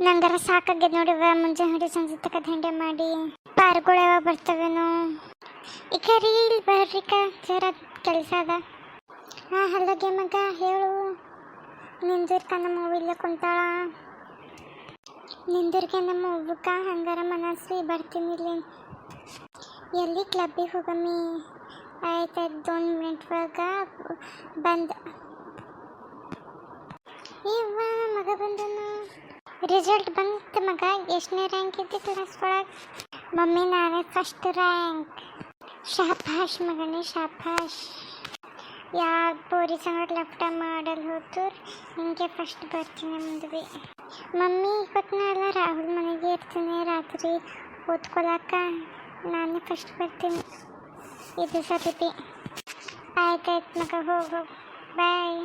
ನಂಗರ ಸಾಕಾಗ್ಯದ ನೋಡಿವ ಮುಂಜಾನೆ ಸಂಜೆ ತಕ್ಕ ದಂಡೆ ಮಾಡಿ ಪಾರ್ಗಳು ಯಾವ ಬರ್ತವೇನೋ ಈಗ ರೀಲ್ ಬರ್ರಿಕ ಜರ ಕೆಲಸ ಅದ. ಹಲಗೆ ಮಗ ಹೇಳು, ನಿಂದಿರ್ಕ ನಮ್ಮ ಇಲ್ಲ ಕುಂತಾಳ. ನಿಂದಿರ್ಕೆ ನಮ್ಮ ಒಬ್ಬಕ್ಕ ಹಂಗಾರ ಮನಸ್ವಿ ಬರ್ತೀನಿ ಇಲ್ಲಿ. ಎಲ್ಲಿ ಕ್ಲಬ್ಬಿಗೆ ಹೋಗಮ್ಮಿ? ಆಯ್ತಾಯ್ತು 1 ಮಿನಿಟ್ ಒಳಗ ಬಂದ. ಇವ್ವ ಮಗ ಬಂದನು. ರಿಸಲ್ಟ್ ಬಂತು ಮಗ. ಎಷ್ಟನೇ ರ್ಯಾಂಕ್ ಇದ್ದಿ ಕ್ಲಾಸ್ ಒಳಗೆ? ಮಮ್ಮಿ ನಾನೇ ಫಸ್ಟ್ ರ್ಯಾಂಕ್. ಶಾಬಾಷ್ ಮಗನೇ ಶಾಬಾಷ್. ಯಾವ ಪೋರಿ ಸಂಗಡ ಲೆಫ್ಟ ಮಾಡಲ್ ಹೋದ್ರು ಹಿಂಗೆ ಫಸ್ಟ್ ಬರ್ತೀನಿ ಮುಂದೆ. ಮಮ್ಮಿ ಗೊತ್ತನಲ್ಲ ರಾಹುಲ್ ಮನೆಗೆ ಇರ್ತೀನಿ ರಾತ್ರಿ ಓದ್ಕೊಳಕ. ನಾನೇ ಫಸ್ಟ್ ಬರ್ತೀನಿ ಇದು ಸತಿ. ಆಯ್ತಾಯ್ತು ಮಗ ಹೋಗು ಬಾಯ್.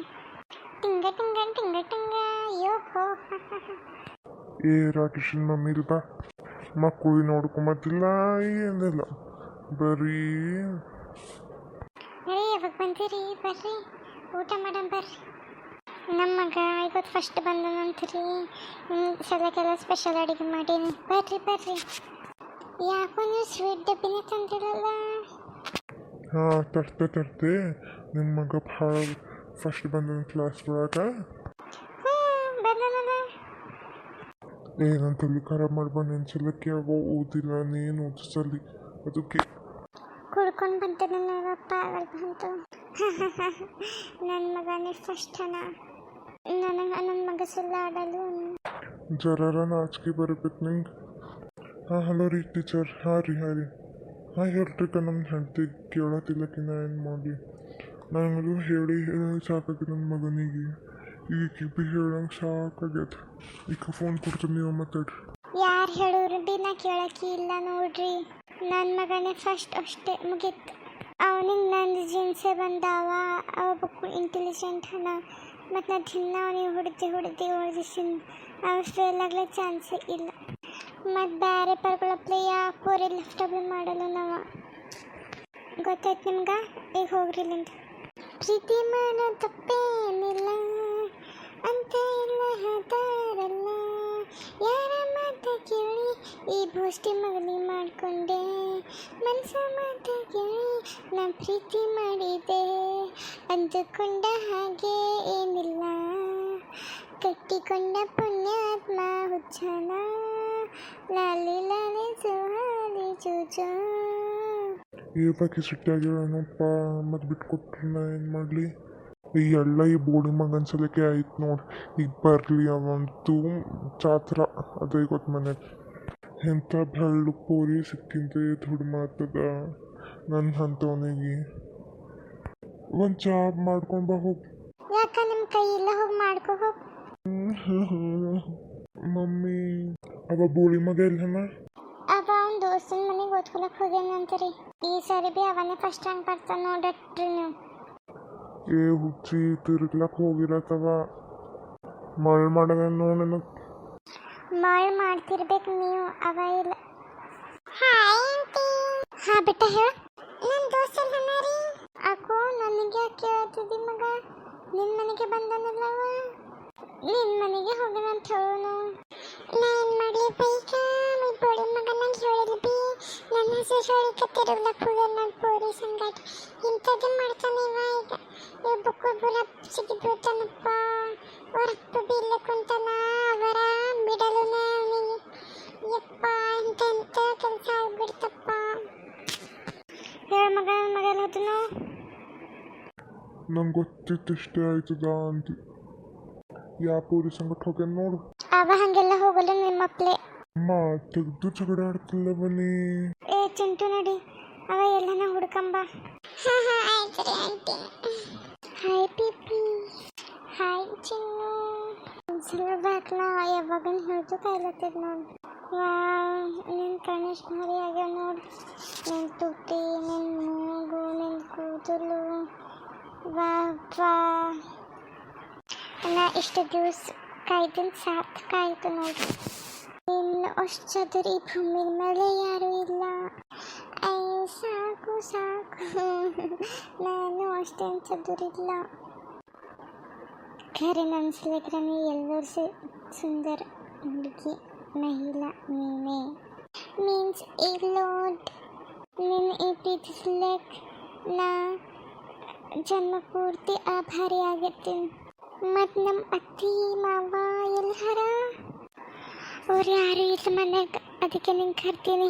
ಟಿಂಗ ಟಿಂಗ ಟಿಂಗ ಟಿಂಗ ಯೋ ಹೋ. ಏ ರಾಕೇಶನ್ ಮಮ್ಮಿ ಇಲ್ವಾ? ಮಕ್ಕಳು ನೋಡ್ಕೊಂಬತ್ತಿಲ್ಲ ಏನಿಲ್ಲ ಬರೀ. ಯಾವಾಗ ಬಂದಿರಿ? ಬರ್ರಿ ಊಟ ಮಾಡಮ್ ಬರ್ರಿ. ನಮ್ಮ ಮಗ ಇವತ್ತು ಫಸ್ಟ್ ಬಂದನಂತೀರಿ. ಸಲಕ್ಕೆಲ್ಲ ಸ್ಪೆಷಲ್ ಅಡುಗೆ ಮಾಡೀನಿ. ಬರ್ರಿ ಬರ್ರಿ. ಯಾಕೋ ನೀವು ಸ್ವೀಟ್ ಡಬ್ಬಿನೇ ತಂದಿರಲ್ಲ? ಹಾಂ ತರ್ತೆ ನಿಮ್ಮ ಮಗ ಭಾಳ ಫಸ್ಟ್ ಬಂದ ಕ್ಲಾಸ್ ಒಳಗೆ. ಬಂದನಲ್ಲ. ನನ್ನ ತಲೆ ಖರಾಬ್ ಮಾಡ್ಬಂದು ನೆನ್ಸಲಕ್ಕೆ ಯಾವ ಓದಿಲ್ಲ ನೀನು ಓದಿಸಲಿ ಅದಕ್ಕೆ ಕುಡ್ಕೊಂಡು ಬಂತನಪ್ಪ ಬಂತು. ನನ್ನ ಮಗನೇ ಫಸ್ಟ್ ಅನ. ನನ್ನ ಮಗ ಸುಳ್ಳು ಆಡಲು ಜರಾರ ನಾಚಿಕೆ ಬರಬೇಕು ನಿಂಗೆ. ಹಾಂ ಹಲೋ ರೀ ಟೀಚರ್. ಹಾಂ ರೀ ಹಾಂ ಹೇಳ್ರಿಕ ನಮ್ಮ ಹೆಂಡತಿ ಕೇಳತ್ತಿಲ್ಲಕಿನ್ನ ಏನು ಮಾಡಿ. ನನಗೂ ಹೇಳಿ ಸಾಕಾಗಿ ನನ್ನ ಮಗನಿಗೆ ಈಗ ಭೀ ಹೇಳಂಗೆ ಸಾಕಾಗ್ಯದ. ಈಗ ಫೋನ್ ಕೊಡ್ತೀನಿ ನೀವು ಮಾತಾಡ್ರಿ. ಯಾರು ಹೇಳೋರು ಬಿ ನಾ ಕೇಳಕ್ಕೆ ಇಲ್ಲ ನೋಡ್ರಿ. ನನ್ನ ಮಗನೇ ಫಸ್ಟ್ ಅಷ್ಟೇ ಮುಗೀತು. ಅವನಿಗೆ ನನ್ನ ಜೀನ್ಸೇ ಬಂದಾವ. ಅವ ಬುಕ್ಕು ಇಂಟೆಲಿಜೆಂಟ್ ಹನ. ಮತ್ತು ನಾ ದಿನ ಅವನಿಗೆ ಹೊಡೆದಿಸಿನ. ಅವ ಫೇಲ್ ಆಗಲೇ ಚಾನ್ಸೇ ಇಲ್ಲ. ಮತ್ತು ಬೇರೆ ಪರ್ಗಳಪ್ಲೆ ಯಾಕೋರಿ ಲೆಫ್ಟಬಲ್ ಮಾಡಲ್ಲ ನಾವು. ಗೊತ್ತಾಯ್ತು ನಿಮ್ಗೆ? ಈಗ ಹೋಗ್ರಿ ಇಲ್ಲಿಂದ. ಪ್ರೀತಿ ಮಾಡೋ ತಪ್ಪೇನಿಲ್ಲ ಅಂತ ಇಲ್ಲ ಹೇಳ್ತಾರಲ್ಲ. ಯಾರ ಮಾತ ಕೇಳಿ ಈ ಬೂಸ್ಟಿ ಮಗನಿ ಮಾಡಿಕೊಂಡೆ. ಮನಸ ಮಾತ ಕೇಳಿ ನಾ ಪ್ರೀತಿ ಮಾಡಿದೆ. ಅಂದುಕೊಂಡ ಹಾಗೆ ಏನಿಲ್ಲ. ಕಟ್ಟಿಕೊಂಡ ಪುಣ್ಯಾತ್ಮ ಹುಚ್ಚನ. ಲಾಲಿ ಲಾಲಿ ಸುಹಾಲಿ ಚೂಚು. ಏವಾಕಿ ಸಿಟ್ಟಾಗಿರೋಣಪ್ಪ ಮತ್ತು ಬಿಟ್ಕೊಟ್ರೆ ನಾ ಏನು ಮಾಡಲಿ? ಈ ಎಲ್ಲ ಈ ಬೋಡಿ ಮಗನ ಸಲಕ್ಕೆ ಆಯ್ತು ನೋಡಿ. ಈಗ ಬರಲಿ ಅವಂತೂ ಚಾತ್ರ ಅದೇ ಗೊತ್ತು ಮನೆಗೆ. ಎಂಥ ಬೆಳ್ಳು ಪೋರಿ ಸಿಕ್ಕಿಂತ ದುಡ್ಡು ಮಾತದ ನನ್ನ ಅಂಥವನಿಗೆ. ಒಂದು ಜಾಬ್ ಮಾಡ್ಕೊಂಡು ಬಾ ಹೋಗಿ. ಯಾಕ ನಿಮ್ಮ ಕೈ ಇಲ್ಲ? ಹೋಗಿ ಮಾಡ್ಕೊ ಹೋಗಿ. ಮಮ್ಮಿ ಅವ ಬೋಳಿ ಮಗ ಇಲ್ಲನ? ಅವ ಅವ್ನ ದೋಸ್ತನ ಮನೆಗೆ ಓದ್ಕೊಳಕ್ಕೆ ಹೋಗ್ಯಾನಂತರಿ. ಈ ಸಾರಿ ಬಿ ಅವನೇ ಫಸ್ಟ್ ರ್ಯಾಂಕ್ ಬರ್ತಾನೆ ನೋಡ್ರಿ ನೀವು. ಏ ಹುಚ್ಚಿ ತಿರ್ಗ್ಲಕ್ಕೆ ಹೋಗಿರತ್ತವ. ಮಳ್ ಮಾಡೋದ ನೋಡಿ ನನಗೆ. ಮಳ್ ಮಾಡ್ತಿರ್ಬೇಕು ನೀವು. ಅವ ಇಲ್ಲ. ಹಾ ಬಿಟ್ಟ ಹೇಳ. ನನ್ನ ದೋಸ್ತ ರೀ. ಅಕ್ಕೋ ನನಗೆ ಯಾಕೆ ಕೇಳ್ತಿದ್ದಿ ಮಗ? ನಿನ್ನ ಮನೆಗೆ ಬಂದನಲ್ಲವ. ನಿನ್ನ ಮನೆಗೆ ಹೋಗೋಣ ಅಂತ ಹೇಳೋನು. ನಾ ಏನು ಮಾಡಲಿ ಬೈಕ ಬಡಿ ಮಗ ನಂಗೆ ಹೇಳಿದ್ವಿ ಬಿ. ನನ್ನ ಹೆಸರು ಹೇಳಿಕತ್ತಿರೋಗ್ಲಕ್ಕೆ ಹೋಗ್ಯಾನ ನನ್ನ ಪೋರಿ ಸಂಗಾಟ. ಇಂಥದ್ದು ಮಾಡ್ತಾನೆ ಇವ. ಈಗ ಬುಕ್ಕೊಬ್ಬರ ಸಿಗಿದ್ಬಿಡ್ತಾನಪ್ಪ. ಹೊರಪ್ಪ ಬಿ ಇಲ್ಲೇ ಕುಂತಾನ. ಅವರ ಬಿಡಲು ಅವನಿಗೆ. ಯಪ್ಪ ಇಂಥ ಕೆಲಸ ಆಗ್ಬಿಡ್ತಪ್ಪ. ಹೇಳ ಮಗ ಎಲ್ಲ ಹೋದನು. ನಂಗೆ ಗೊತ್ತಿತ್ತು ಇಷ್ಟೇ ಆಯ್ತದ ಅಂತ. ಯಾ ಪೂರಿ ಸಂಗಟ್ ಹೋಗ್ಯಾನ ನೋಡು. ಅವ ಹಂಗೆಲ್ಲ ಹೋಗಲ್ಲ ನಿಮ್ಮಪ್ಲೆ. ಅಮ್ಮ ತೆಗ್ದು ಜಗಡೆ ಆಡ್ತಿಲ್ಲ ಬನ್ನಿ. ಏ ಚಿಂಟು ನಡಿ. ಅವ ಎಲ್ಲನ ಹುಡ್ಕಂಬ. ಆಯ್ತು ರೀ ಆಂಟಿ. ಹಾಯ್ ಪಿಪಿ. ಹಾಯ್ ಚಿನ್ನು. ಒಂದ್ಸಲ ಬಾಕ್ಲ ಯಾವಾಗನ ಹೇಳ್ತು ಕಾಯ್ಲತ್ತದ ನೋಡಿ. ನಿನ್ನ ಕಣೇಶ್ ಭಾರಿ ಆಗ್ಯಾವ ನೋಡಿ. ನಿನ್ನ ತುಟಿ, ನಿನ್ನ ಮೂಗು, ನಿನ್ನ ಕೂದಲು. ವಾ ನಾ ಇಷ್ಟು ದಿವಸ ಕಾಯ್ದಿನ ಸಾರ್ಥಕಾಯ್ತು ನೋಡಿ. ಇನ್ನು ಅಷ್ಟು ಚದುರು ಈ ಭೂಮಿ ಮೇಲೆ ಯಾರೂ ಇಲ್ಲ. ಅಯ್ಯೋ ಸಾಕು ನಾನು ಅಷ್ಟೇನು ಚದುರಿಲ್ಲ. ಖರೆ ಅನ್ಸ್ಲಿಕ್ರೆ ನೀವು ಎಲ್ಲರೂ ಸುಂದರ. ಹುಡುಗಿ ಮಹಿಳಾ ನೀನೇ ಮೀನ್ಸ್ ಇಲ್ಲೋಡ್ ನಿನ್ನ ಈ ಪ್ರೀತಿಸ್ಲಿಕ್ಕೆ ನಾ ಜನ್ಮ ಪೂರ್ತಿ ಆಭಾರಿ ಆಗಿರ್ತೀನಿ. ಮತ್ತು ನಮ್ಮ ಅತ್ತಿ ಮಾವ ಎಲ್ಲಾರ ಅವ್ರು ಯಾರು ಇಲ್ಲ ಮನ್ಯಾಗ, ಅದಕ್ಕೆ ನಿಂಗೆ ಕರ್ತೀನಿ.